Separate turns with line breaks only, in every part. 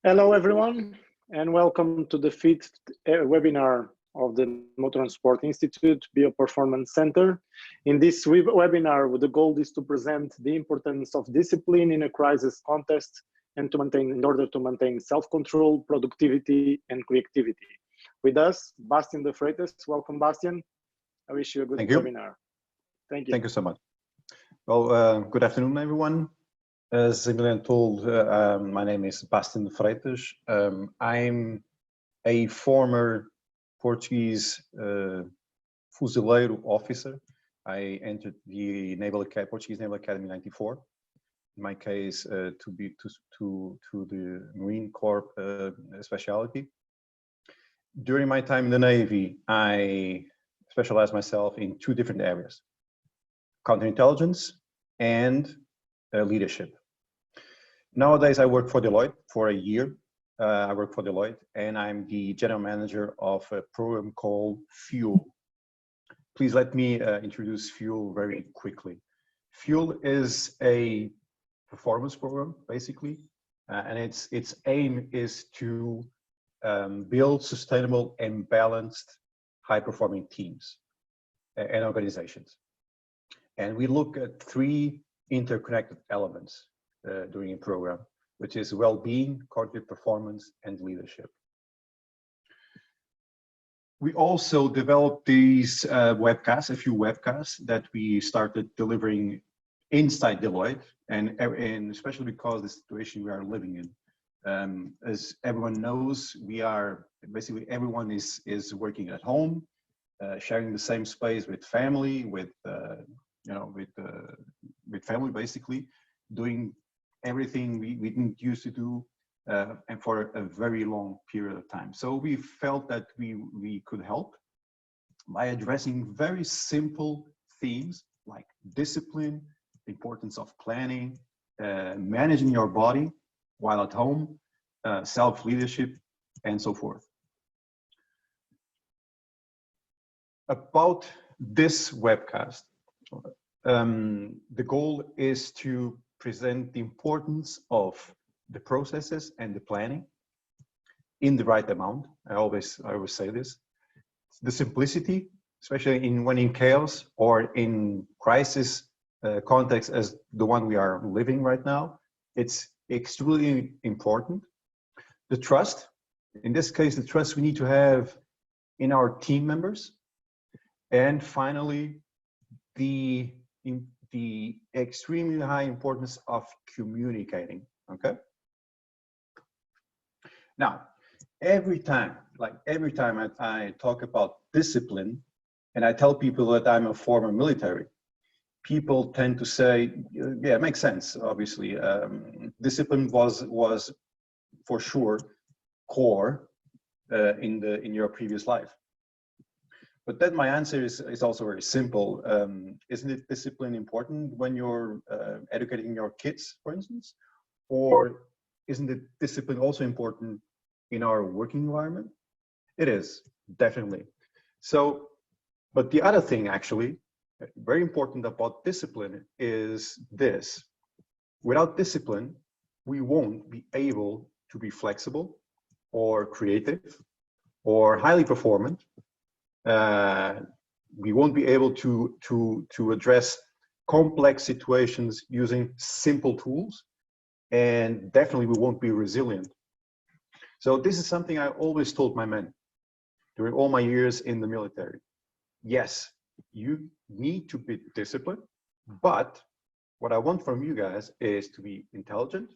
Hello, everyone, and welcome to the fifth webinar of the Motor and Sport Institute Bioperformance Center. In this webinar, the goal is to present the importance of discipline in a crisis context and in order to maintain self-control, productivity, and creativity. With us, Bastian the Freitas. Welcome, Bastian. I wish you a good webinar. Thank you.
Thank you so much. Well, good afternoon, everyone. As Emiliano told, my name is Bastian Freitas. I'm a former Portuguese fuzileiro officer. I entered the Portuguese Naval Academy in '94. In my case, to the Marine Corps specialty. During my time in the Navy, I specialized myself in two different areas: counterintelligence and leadership. Nowadays, I work for Deloitte for a year. I work for Deloitte, and I'm the general manager of a program called Fuel. Please let me introduce Fuel very quickly. Fuel is a performance program, basically, and its aim is to build sustainable and balanced high-performing teams and organizations. And we look at three interconnected elements during a program, which is well-being, cognitive performance, and leadership. We also developed these webcasts, a few webcasts that we started delivering inside Deloitte, and especially because of the situation we are living in. As everyone knows, basically everyone is working at home, sharing the same space with family, with family, basically doing everything we didn't used to do and for a very long period of time. So we felt that we could help by addressing very simple themes like discipline, the importance of planning, managing your body while at home, self-leadership, and so forth. About this webcast, the goal is to present the importance of the processes and the planning in the right amount. I always say this. The simplicity, especially when in chaos or in crisis context as the one we are living right now, it's extremely important. The trust, in this case, the trust we need to have in our team members. And finally, the extremely high importance of communicating, okay? Now, every time I talk about discipline and I tell people that I'm a former military, people tend to say, yeah, it makes sense, obviously. Discipline was for sure core in your previous life. But then my answer is also very simple. Isn't it discipline important when you're educating your kids, for instance? Or isn't it discipline also important in our working environment? It is, definitely. So, but the other thing actually, very important about discipline is this. Without discipline, we won't be able to be flexible or creative or highly performant. We won't be able to address complex situations using simple tools, and definitely we won't be resilient. So this is something I always told my men during all my years in the military. Yes, you need to be disciplined, but what I want from you guys is to be intelligent,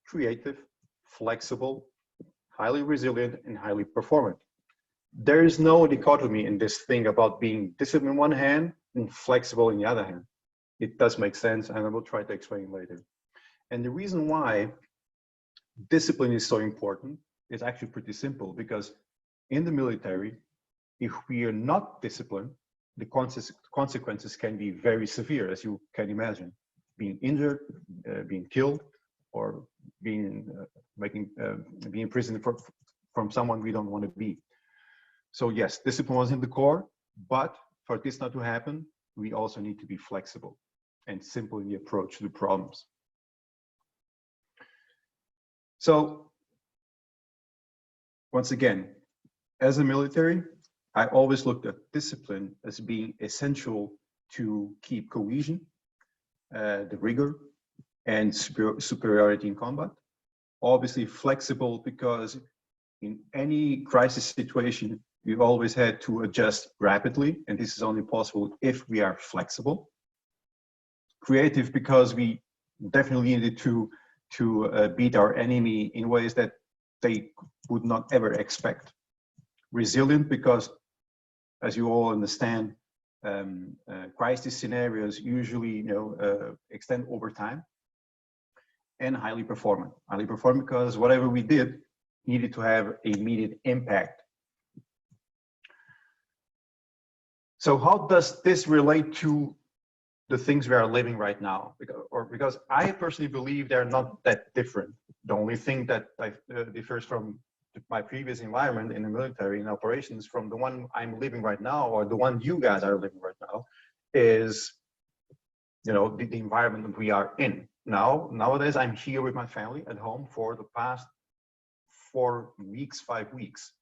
creative, flexible, highly resilient, and highly performant. There is no dichotomy in this thing about being disciplined in one hand and flexible in the other hand. It does make sense, and I will try to explain later. And the reason why discipline is so important is actually pretty simple, because in the military, if we are not disciplined, the consequences can be very severe, as you can imagine. Being injured, being killed, or being imprisoned from someone we don't want to be. So yes, discipline was in the core, but for this not to happen, we also need to be flexible and simple in the approach to the problems. So once again, as a military, I always looked at discipline as being essential to keep cohesion, the rigor, and superiority in combat. Obviously flexible, because in any crisis situation, we always had to adjust rapidly, and this is only possible if we are flexible. Creative, because we definitely needed to beat our enemy in ways that they would not ever expect. Resilient, because, as you all understand, crisis scenarios usually extend over time. And highly performant. Highly performant because whatever we did needed to have immediate impact. So how does this relate to the things we are living right now? Because I personally believe they're not that different. The only thing that differs from my previous environment in the military and operations from the one I'm living right now, or the one you guys are living right now, is the environment that we are in. Nowadays, I'm here with my family at home for the past 4 weeks, 5 weeks.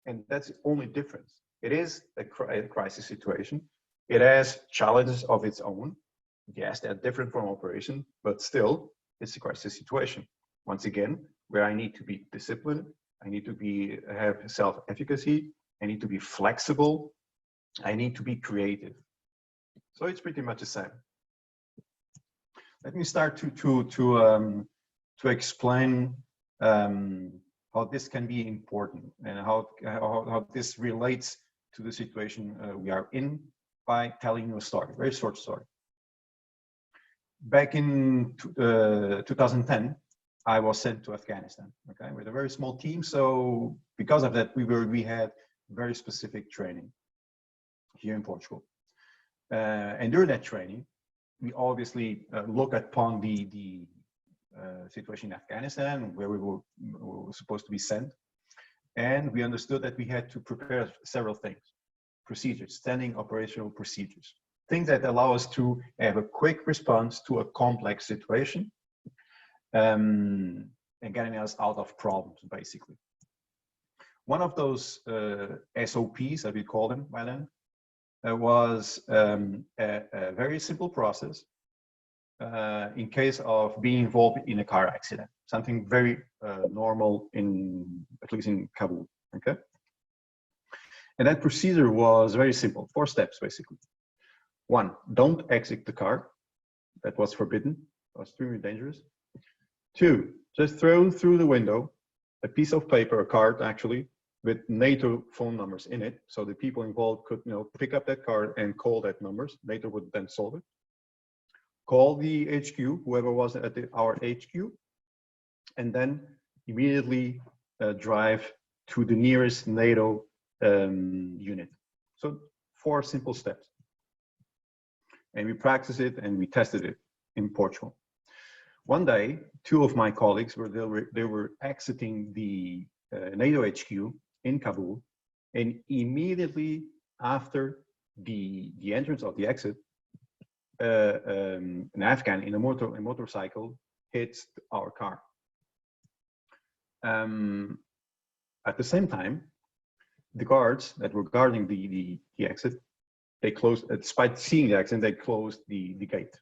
And that's the only difference. It is a crisis situation. It has challenges of its own. Yes, they're different from operation, but still, it's a crisis situation. Once again, where I need to be disciplined, I need to have self-efficacy, I need to be flexible, I need to be creative. So it's pretty much the same. Let me start to explain how this can be important and how this relates to the situation we are in by telling you a story, very short story. Back in 2010, I was sent to Afghanistan, okay, with a very small team. So because of that, we had very specific training here in Portugal. And during that training, we obviously look upon the situation in Afghanistan, where we were supposed to be sent. And we understood that we had to prepare several things, procedures, standing operational procedures, things that allow us to have a quick response to a complex situation, and getting us out of problems, basically. One of those SOPs, as we call them by then, was a very simple process in case of being involved in a car accident, something very normal at least in Kabul, okay? And that procedure was very simple, 4 steps basically. 1, don't exit the car. That was forbidden, it was extremely dangerous. 2, just throw through the window a piece of paper, a card actually, with NATO phone numbers in it, so the people involved could pick up that card and call that numbers. NATO would then solve it. Call the HQ, whoever was at our HQ, and then immediately drive to the nearest NATO unit. So 4 simple steps. And we practiced it and we tested it in Portugal. One day, 2 of my colleagues were exiting the NATO HQ in Kabul, and immediately after the entrance of the exit, an Afghan in a motorcycle hits our car. At the same time, the guards that were guarding the exit, they closed, despite seeing the accident, they closed the gate.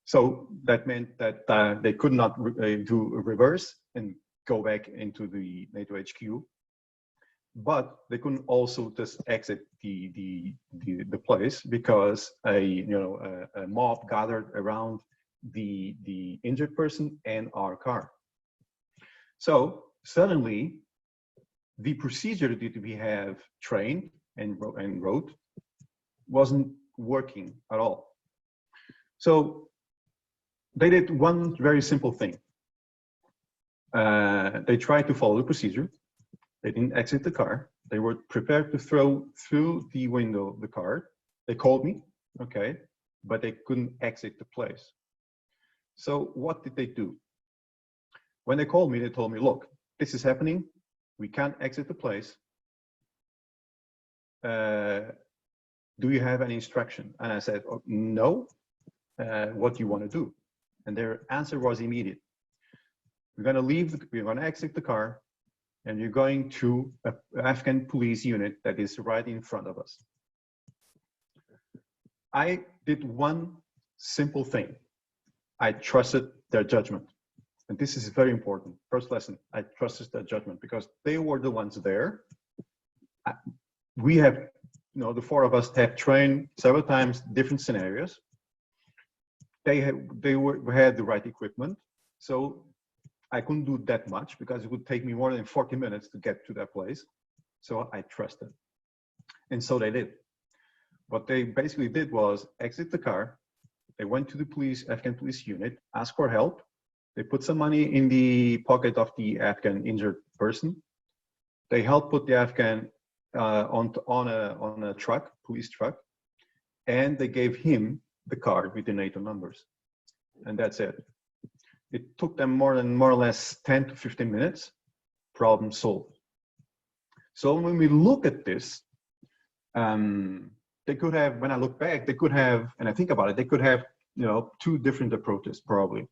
So that meant that they could not do a reverse and go back into the NATO HQ, but they couldn't also just exit the place because a mob gathered around the injured person and our car. So suddenly, the procedure that we have trained and wrote wasn't working at all. So they did one very simple thing. They tried to follow the procedure. They didn't exit the car. They were prepared to throw through the window the card. They called me, okay, but they couldn't exit the place. So what did they do? When they called me, they told me, look, this is happening. We can't exit the place. Do you have any instruction? And I said, oh, no. What do you want to do? And their answer was immediate. We're going to exit the car, and you're going to an Afghan police unit that is right in front of us. I did one simple thing. I trusted their judgment. And this is very important. First lesson, I trusted their judgment because they were the ones there. We have, you know, the four of us have trained several times different scenarios. They had the right equipment. So I couldn't do that much because it would take me more than 40 minutes to get to that place. So I trusted. And so they did. What they basically did was exit the car. They went to the Afghan police unit, asked for help. They put some money in the pocket of the Afghan injured person. They helped put the Afghan on a truck, police truck, and they gave him the card with the NATO numbers. And that's it. It took them more or less 10 to 15 minutes, problem solved. So when we look at this, they could have, when I look back, they could have, and I think about it, they could have, you know, two different approaches probably.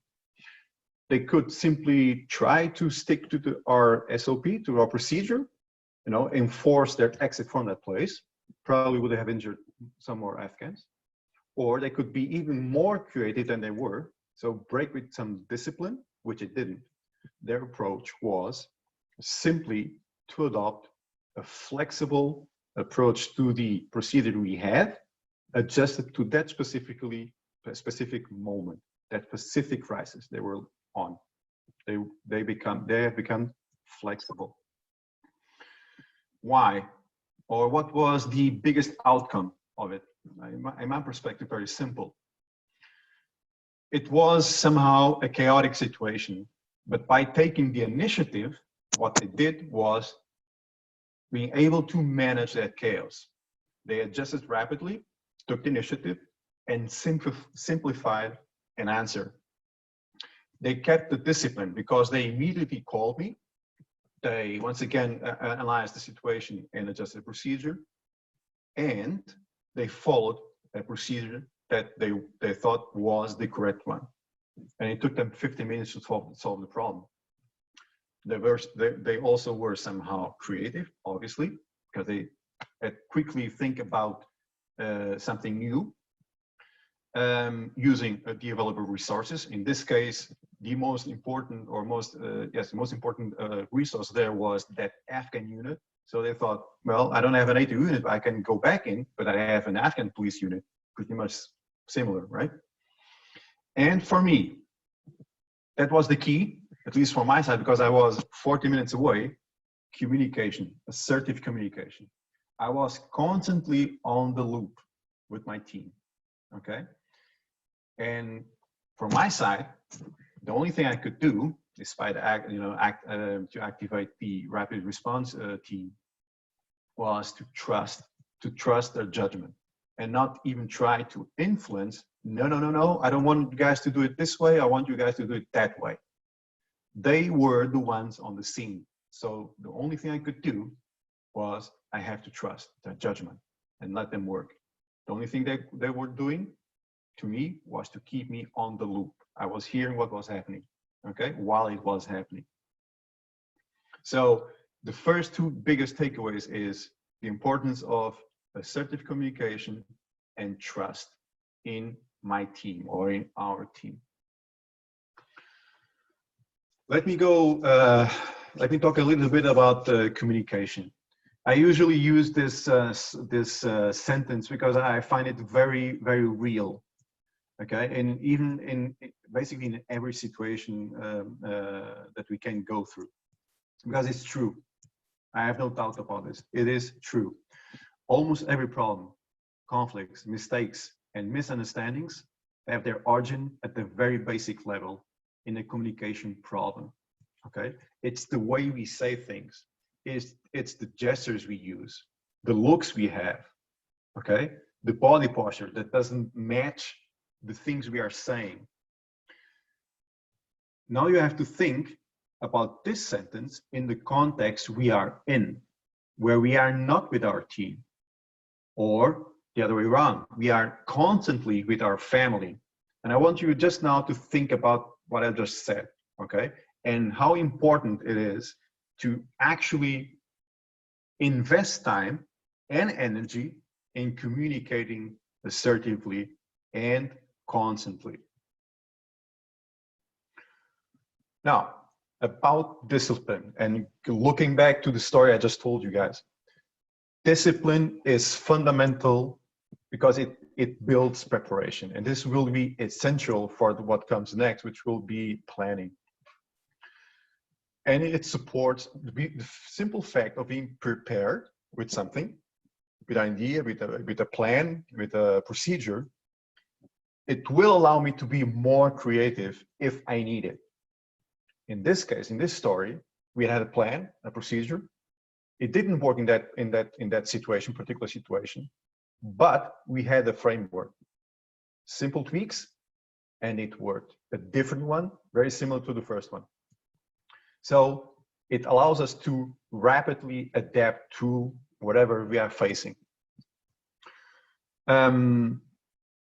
They could simply try to stick to our SOP, to our procedure, you know, enforce their exit from that place. Probably would have injured some more Afghans. Or they could be even more creative than they were. So break with some discipline, which it didn't. Their approach was simply to adopt a flexible approach to the procedure we had, adjusted to that specific moment, that specific crisis they were on. They have become flexible. Why? Or what was the biggest outcome of it? In my perspective, very simple. It was somehow a chaotic situation, but by taking the initiative, what they did was being able to manage that chaos. They adjusted rapidly, took the initiative, and simplified an answer. They kept the discipline because they immediately called me. They once again analyzed the situation and adjusted the procedure, and they followed a procedure that they thought was the correct one. And it took them 15 minutes to solve the problem. They also were somehow creative, obviously, because they had quickly think about something new, using the available resources. In this case, the most important resource there was that Afghan unit. So they thought, well, I don't have an NATO unit I can go back in, but I have an Afghan police unit, pretty much similar, right? And for me, that was the key, at least from my side, because I was 40 minutes away. Communication, assertive communication. I was constantly on the loop with my team, okay? And from my side, the only thing I could do, despite to activate the rapid response team, was to trust their judgment and not even try to influence. No, I don't want you guys to do it this way. I want you guys to do it that way. They were the ones on the scene. So the only thing I could do was I have to trust their judgment and let them work. The only thing they were doing to me was to keep me on the loop. I was hearing what was happening, okay, while it was happening. So the first two biggest takeaways is the importance of assertive communication and trust in my team or in our team. Let me talk a little bit about communication. I usually use this sentence because I find it very, very real. Okay, and even basically in every situation that we can go through, because it's true. I have no doubt about this. It is true. Almost every problem, conflicts, mistakes, and misunderstandings have their origin at the very basic level in a communication problem. Okay, it's the way we say things. It's the gestures we use, the looks we have. Okay, the body posture that doesn't match the things we are saying. Now you have to think about this sentence in the context we are in, where we are not with our team, or the other way around, we are constantly with our family. And I want you just now to think about what I just said, okay? And how important it is to actually invest time and energy in communicating assertively and constantly. Now, about discipline, and looking back to the story I just told you guys, discipline is fundamental because it builds preparation, and this will be essential for what comes next, which will be planning. And it supports the simple fact of being prepared with something, with an idea, with a plan, with a procedure. It will allow me to be more creative if I need it. In this case, in this story, we had a plan, a procedure. It didn't work in that situation, particular situation, but we had a framework, simple tweaks, and it worked. A different one, very similar to the first one. So it allows us to rapidly adapt to whatever we are facing.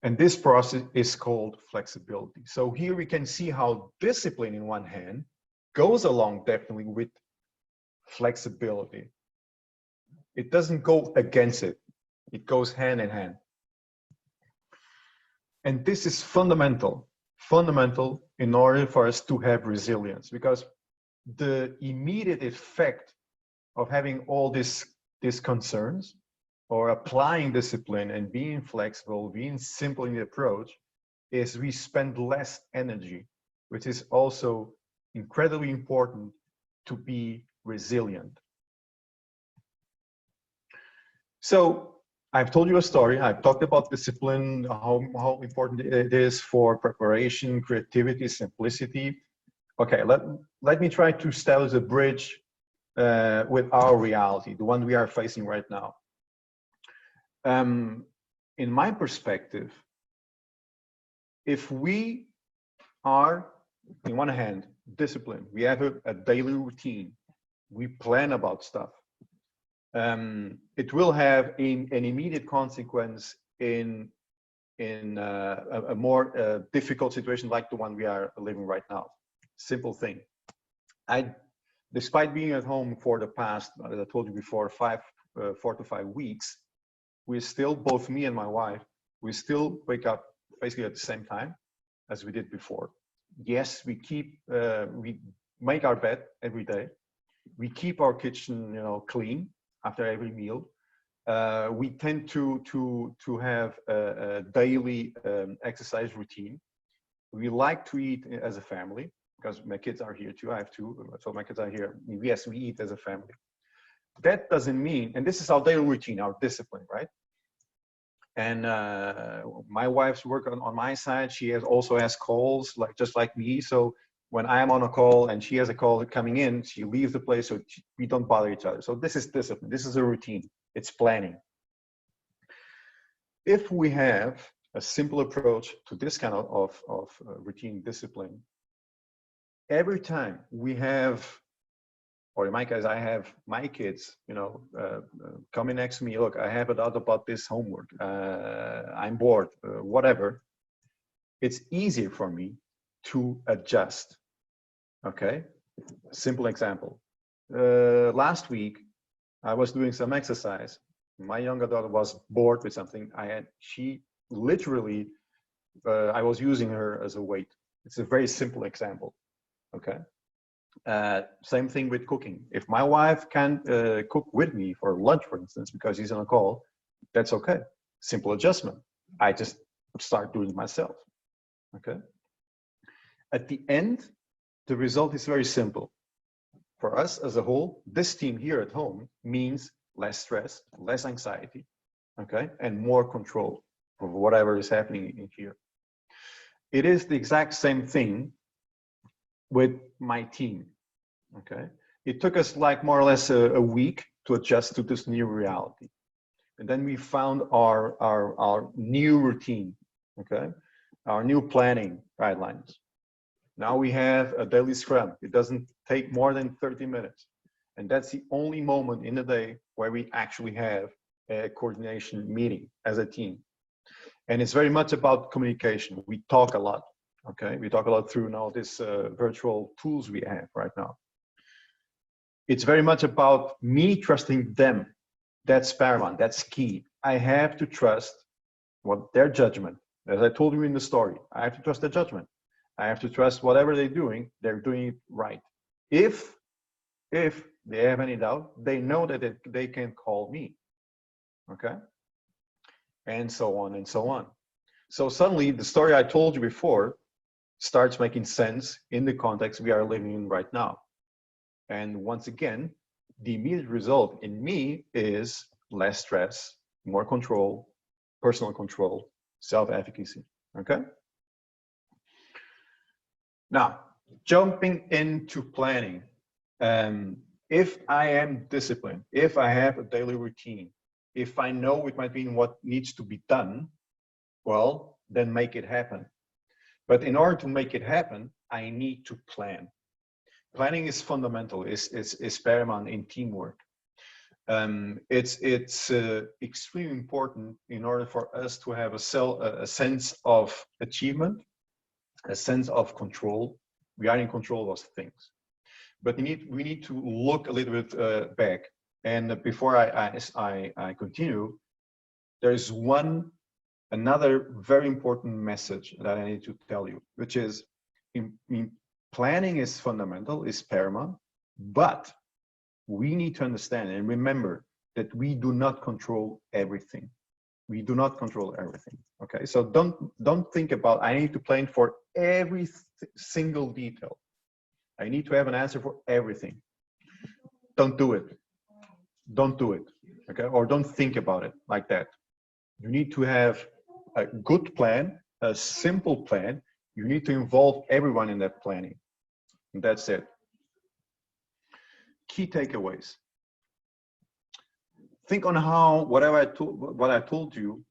And this process is called flexibility. So here we can see how discipline in one hand goes along definitely with flexibility. It doesn't go against it. It goes hand in hand. And this is fundamental in order for us to have resilience, because the immediate effect of having all these concerns or applying discipline and being flexible, being simple in the approach, is we spend less energy, which is also incredibly important to be resilient. So I've told you a story. I've talked about discipline, how important it is for preparation, creativity, simplicity. Okay, let me try to establish a bridge with our reality, the one we are facing right now. In my perspective, if we are, on one hand, disciplined, we have a daily routine, we plan about stuff, it will have an immediate consequence in a more difficult situation like the one we are living right now. Simple thing. Despite being at home for the past, as I told you before, 4 to 5 weeks, we still, both me and my wife, we still wake up basically at the same time as we did before. Yes, we make our bed every day. We keep our kitchen, clean after every meal. We tend to have a daily exercise routine. We like to eat as a family because my kids are here too. I have two, so my kids are here. Yes, we eat as a family. That doesn't mean, and this is our daily routine, our discipline, right? And my wife's work on my side, she also has calls, just like me. So when I'm on a call and she has a call coming in, she leaves the place so we don't bother each other. So this is discipline. This is a routine. It's planning. If we have a simple approach to this kind of routine discipline, every time we have, or in my case, I have my kids, coming next to me, look, I have a doubt about this homework, I'm bored, whatever. It's easier for me to adjust, okay? Simple example. Last week, I was doing some exercise. My younger daughter was bored with something. She literally, I was using her as a weight. It's a very simple example, okay? Same thing with cooking. If my wife can cook with me for lunch, for instance, because she's on a call, that's okay. Simple adjustment. I just start doing it myself, okay? At the end, the result is very simple. For us as a whole, this team here at home means less stress, less anxiety, okay? And more control of whatever is happening in here. It is the exact same thing with my team, okay? It took us more or less a week to adjust to this new reality. And then we found our new routine, okay? Our new planning guidelines. Now we have a daily scrum. It doesn't take more than 30 minutes. And that's the only moment in the day where we actually have a coordination meeting as a team. And it's very much about communication. We talk a lot, okay? We talk a lot through now this virtual tools we have right now. It's very much about me trusting them. That's paramount. That's key. I have to trust what their judgment. As I told you in the story, I have to trust their judgment. I have to trust whatever they're doing it right. If they have any doubt, they know that they can call me. Okay? And so on and so on. So suddenly the story I told you before starts making sense in the context we are living in right now. And once again, the immediate result in me is less stress, more control, personal control, self-efficacy. Okay? Now, jumping into planning. If I am disciplined, if I have a daily routine, if I know it might be what needs to be done, well, then make it happen. But in order to make it happen, I need to plan. Planning is fundamental, is paramount in teamwork. It's extremely important in order for us to have a sense of achievement, a sense of control. We are in control of those things. But we need to look a little bit back. And before I continue, there's another very important message that I need to tell you, which is planning is fundamental, is paramount, but we need to understand and remember that we do not control everything. We do not control everything. Okay, so don't think about I need to plan for every single detail. I need to have an answer for everything. Don't do it. Don't do it. Okay, or don't think about it like that. You need to have a good plan, a simple plan. You need to involve everyone in that planning. And that's it. Key takeaways. Think on how what I told you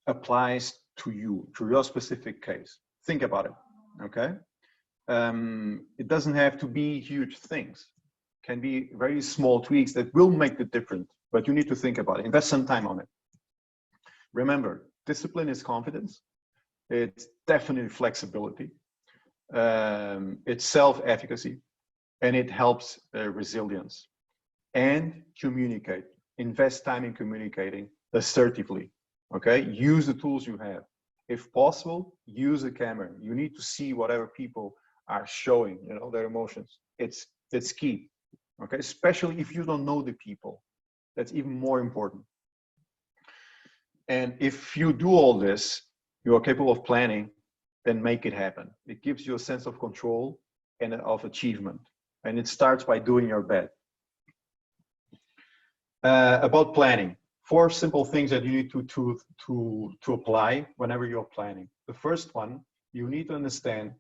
applies to you, to your specific case. Think about it. Okay. It doesn't have to be huge things. It can be very small tweaks that will make the difference. But you need to think about it. Invest some time on it. Remember, discipline is confidence. It's definitely flexibility. It's self-efficacy, and it helps resilience. And communicate. Invest time in communicating assertively. Okay, use the tools you have. If possible, use a camera. You need to see whatever people are showing, their emotions. It's key. Okay, especially if you don't know the people. That's even more important. And if you do all this, you are capable of planning, then make it happen. It gives you a sense of control and of achievement. And it starts by doing your best. About planning, 4 simple things that you need to apply whenever you're planning. The first one, you need to understand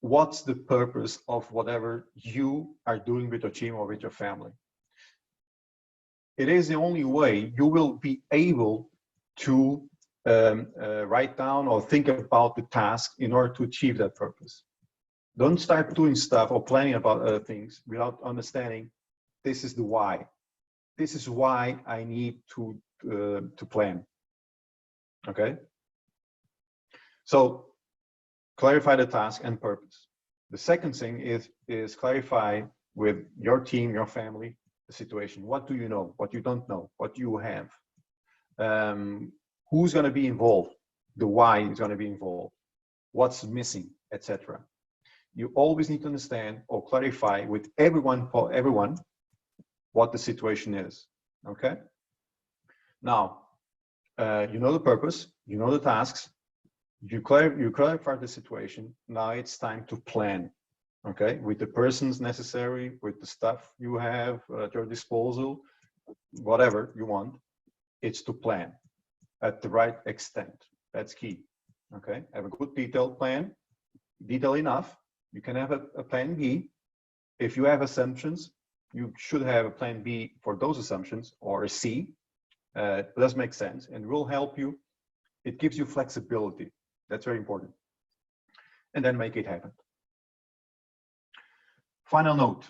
what's the purpose of whatever you are doing with your team or with your family. It is the only way you will be able to write down or think about the task in order to achieve that purpose. Don't start doing stuff or planning about other things without understanding this is the why. This is why I need to plan. Okay? So clarify the task and purpose. The second thing is clarify with your team, your family, the situation. What do you know? What you don't know? What you have? Who's going to be involved? The why is going to be involved. What's missing, etc. You always need to understand or clarify with everyone what the situation is. Okay? Now, you know the purpose, you know the tasks, you clarify the situation. Now it's time to plan. Okay? With the persons necessary, with the stuff you have at your disposal, whatever you want, it's to plan at the right extent. That's key. Okay? Have a good detailed plan, detailed enough. You can have a plan B. If you have assumptions, you should have a plan B for those assumptions, or a C. It does make sense and will help you. It gives you flexibility. That's very important. And then make it happen. Final note.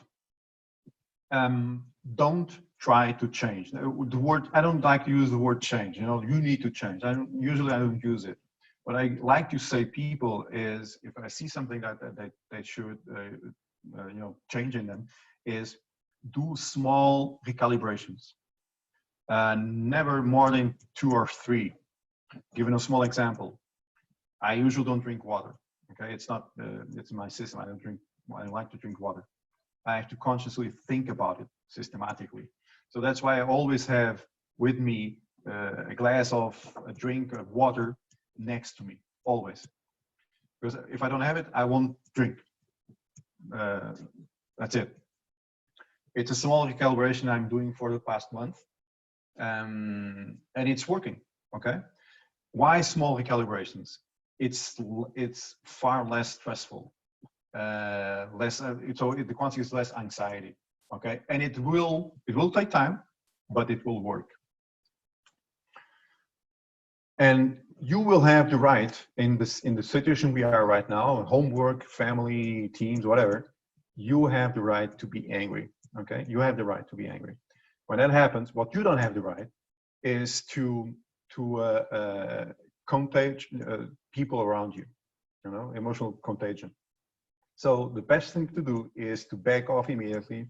Don't try to change. The word, I don't like to use the word change. You need to change. I don't use it. What I like to say people is, if I see something that they should changing them, is do small recalibrations. Never more than 2 or 3. Giving a small example, I usually don't drink water. Okay, it's not. It's my system. I don't drink. I like to drink water. I have to consciously think about it systematically. So that's why I always have with me a glass of a drink of water next to me, always. Because if I don't have it, I won't drink. That's it. It's a small recalibration I'm doing for the past month, and it's working. Okay. Why small recalibrations? It's far less stressful. The consequence is less anxiety. Okay, and it will take time, but it will work. And you will have the right in the situation we are right now, homework, family, teams, whatever. You have the right to be angry. Okay, you have the right to be angry. When that happens, what you don't have the right is to contage people around you. Emotional contagion. So the best thing to do is to back off immediately,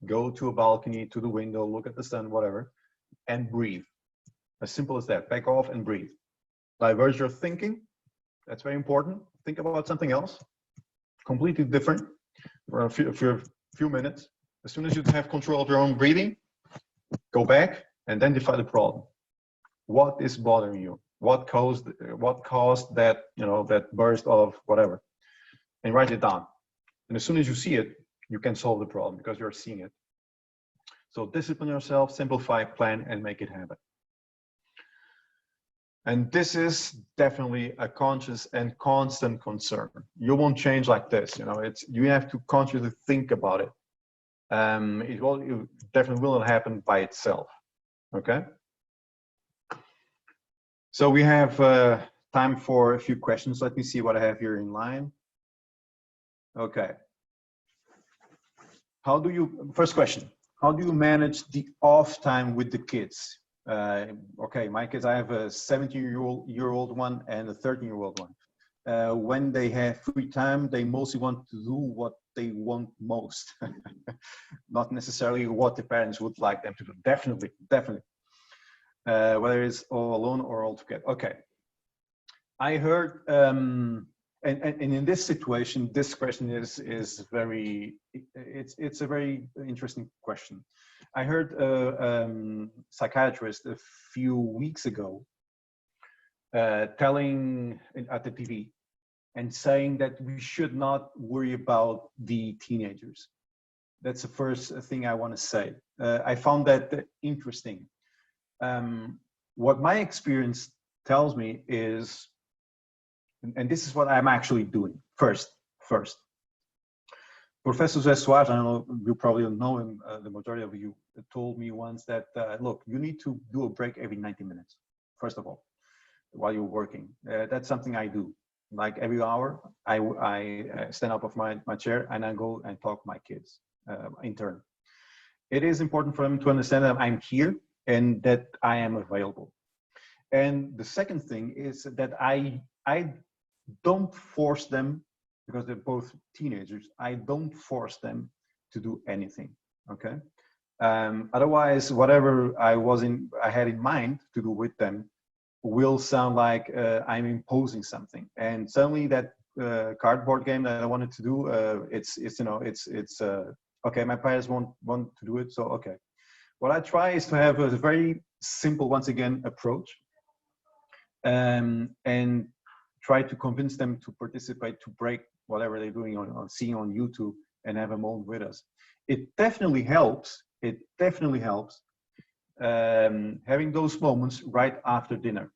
go to a balcony, to the window, look at the sun, whatever, and breathe. As simple as that. Back off and breathe. Diverge your thinking. That's very important. Think about something else, completely different, for a few minutes. As soon as you have control of your own breathing, go back and identify the problem. What is bothering you? What caused that, that burst of whatever? And write it down. And as soon as you see it, you can solve the problem because you're seeing it. So discipline yourself, simplify, plan, and make it happen. And this is definitely a conscious and constant concern. You won't change like this. You have to consciously think about it. It definitely will not happen by itself. Okay. So we have time for a few questions. Let me see what I have here in line. Okay. First question, how do you manage the off time with the kids? Okay, my kids, I have a 17-year-old one and a 13-year-old one. When they have free time, they mostly want to do what they want most. Not necessarily what the parents would like them to do. Definitely. Whether it's all alone or all together. Okay. I heard, and in this situation, this question is very, it's a very interesting question. I heard a psychiatrist a few weeks ago telling at the TV and saying that we should not worry about the teenagers. That's the first thing I want to say. I found that interesting. What my experience tells me is, and this is what I'm actually doing. First, Professor Zé Soares, I don't know, you probably don't know him, the majority of you told me once that, look, you need to do a break every 90 minutes, first of all, while you're working. That's something I do. Like every hour, I stand up off my chair and I go and talk to my kids in turn. It is important for them to understand that I'm here and that I am available. And the second thing is that I don't force them, because they're both teenagers, I don't force them to do anything, okay? Otherwise, whatever I had in mind to do with them will sound like I'm imposing something. And suddenly that cardboard game that I wanted to do, okay, my parents won't want to do it, so okay. What I try is to have a very simple, once again, approach, and try to convince them to participate, to break whatever they're doing on seeing on YouTube and have a moment with us. It definitely helps. Having those moments right after dinner.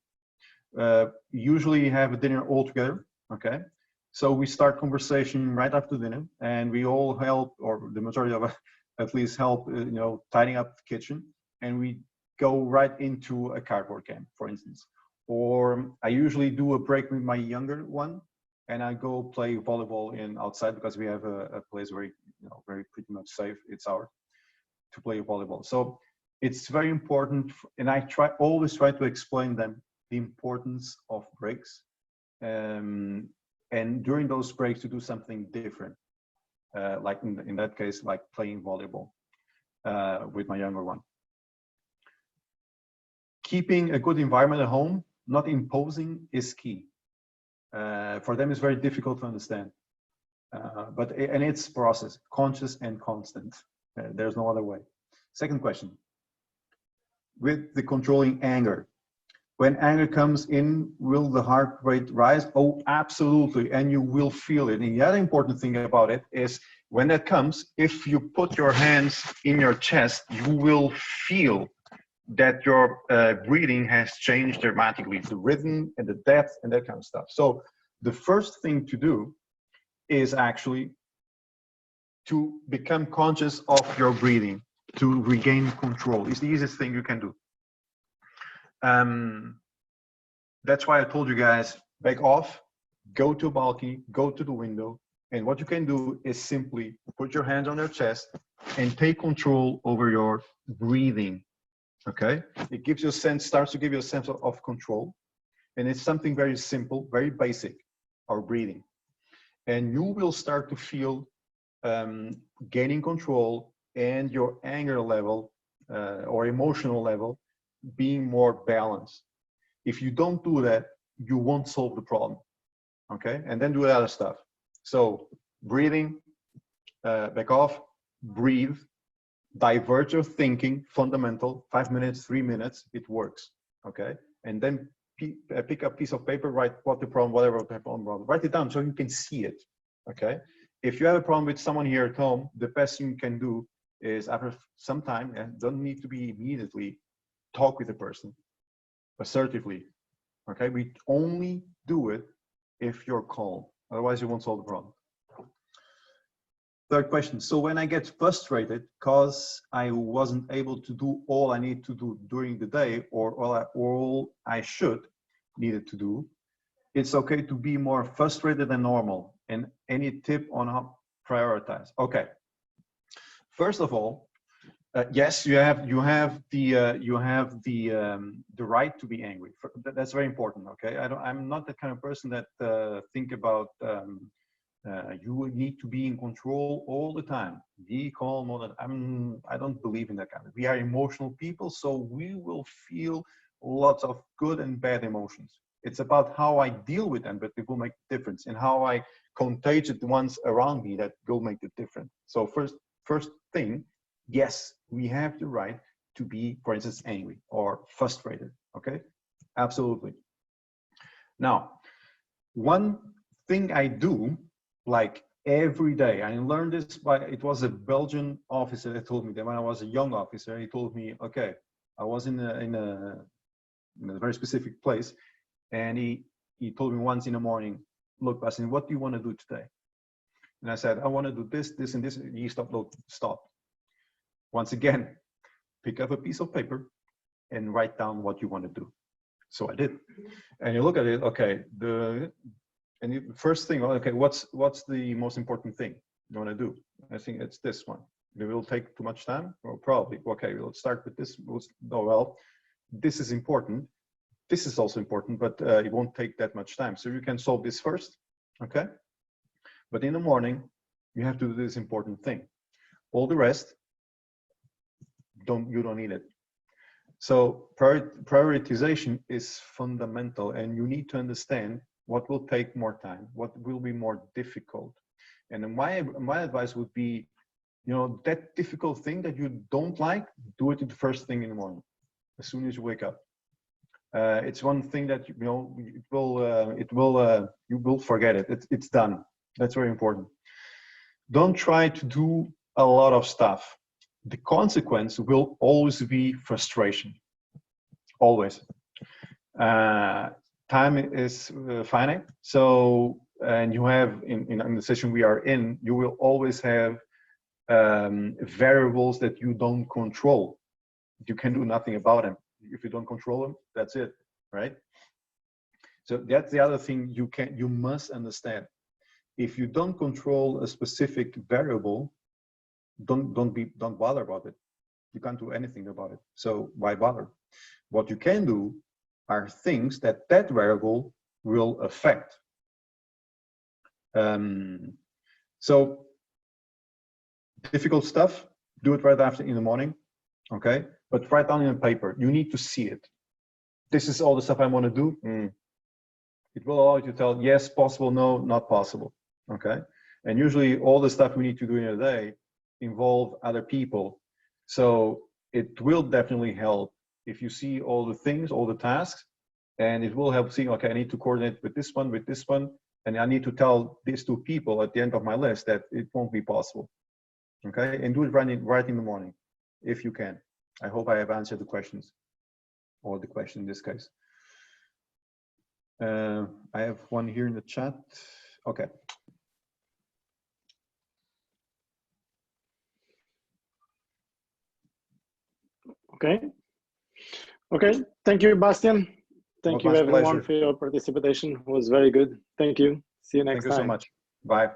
Usually have a dinner all together, okay? So we start conversation right after dinner and we all help, or the majority of us at least help, tidying up the kitchen, and we go right into a cardboard game, for instance. Or I usually do a break with my younger one and I go play volleyball outside because we have a place very, very pretty much safe. It's ours to play volleyball. So it's very important. And I always try to explain them the importance of breaks. And during those breaks to do something different. like in that case, like playing volleyball with my younger one. Keeping a good environment at home, not imposing, is key. For them, it's very difficult to understand. And it's process, conscious and constant. There's no other way. Second question. With the controlling anger. When anger comes in, will the heart rate rise? Oh, absolutely, and you will feel it. And the other important thing about it is when that comes, if you put your hands in your chest, you will feel that your breathing has changed dramatically, the rhythm and the depth and that kind of stuff. So the first thing to do is actually to become conscious of your breathing, to regain control. It's the easiest thing you can do. That's why I told you guys, back off, go to a balcony, go to the window, and what you can do is simply put your hands on your chest and take control over your breathing. Okay, it gives you a sense, starts to give you a sense of control, and it's something very simple, very basic, our breathing, and you will start to feel gaining control and your anger level or emotional level being more balanced. If you don't do that, you won't solve the problem. Okay, and then do the other stuff. So breathing, back off, breathe. Divert your thinking, fundamental, 5 minutes, 3 minutes, it works, okay? And then pick up a piece of paper, write what the problem, whatever the problem, write it down so you can see it, okay? If you have a problem with someone here at home, the best thing you can do is after some time, and don't need to be immediately, talk with the person, assertively, okay? We only do it if you're calm, otherwise you won't solve the problem. Third question. So when I get frustrated because I wasn't able to do all I need to do during the day or all I should needed to do, it's okay to be more frustrated than normal. And any tip on how to prioritize? Okay. First of all, yes, you have the right to be angry. That's very important. Okay. I'm not the kind of person that think about. You need to be in control all the time. Be calm all the time. I don't believe in that kind of. We are emotional people, so we will feel lots of good and bad emotions. It's about how I deal with them, but it will make a difference, and how I contage the ones around me that will make the difference. So first thing, yes, we have the right to be, for instance, angry or frustrated. Okay, absolutely. Now, one thing I do, like every day, I learned this by, it was a Belgian officer that told me that when I was a young officer, he told me, okay, I was in a very specific place, and he told me once in the morning, look, Bastian, what do you want to do today? And I said, I want to do this, this, and this. He stopped, look, stop. Once again, pick up a piece of paper and write down what you want to do. So I did. And you look at it, okay, first thing, okay, what's the most important thing you want to do? I think it's this one. It will take too much time? Well, probably. Okay, let's start with this. Well, this is important. This is also important, but it won't take that much time. So you can solve this first, okay? But in the morning, you have to do this important thing. All the rest, you don't need it. So prioritization is fundamental, and you need to understand what will take more time, what will be more difficult. And my advice would be, that difficult thing that you don't like, do it the first thing in the morning, as soon as you wake up. It's one thing that you will forget it. It's done. That's very important. Don't try to do a lot of stuff. The consequence will always be frustration. Always. Time is finite. So, and you have in the session we are in, you will always have variables that you don't control. You can do nothing about them. If you don't control them, that's it, right? So that's the other thing you must understand. If you don't control a specific variable, don't bother about it. You can't do anything about it. So why bother? What you can do are things that variable will affect. So difficult stuff, do it right after in the morning, okay? But write down in paper. You need to see it. This is all the stuff I want to do. It will allow you to tell yes, possible, no, not possible, okay? And usually all the stuff we need to do in a day involve other people. So it will definitely help if you see all the things, all the tasks, and it will help seeing, okay, I need to coordinate with this one, and I need to tell these two people at the end of my list that it won't be possible, okay? And do it right in the morning, if you can. I hope I have answered the questions, or the question in this case. I have one here in the chat. Okay.
Okay. Thank you, Bastian. Thank you, everyone,
Pleasure.
for your participation. It was very good. Thank you. See you next time.
Thank you so much. Bye.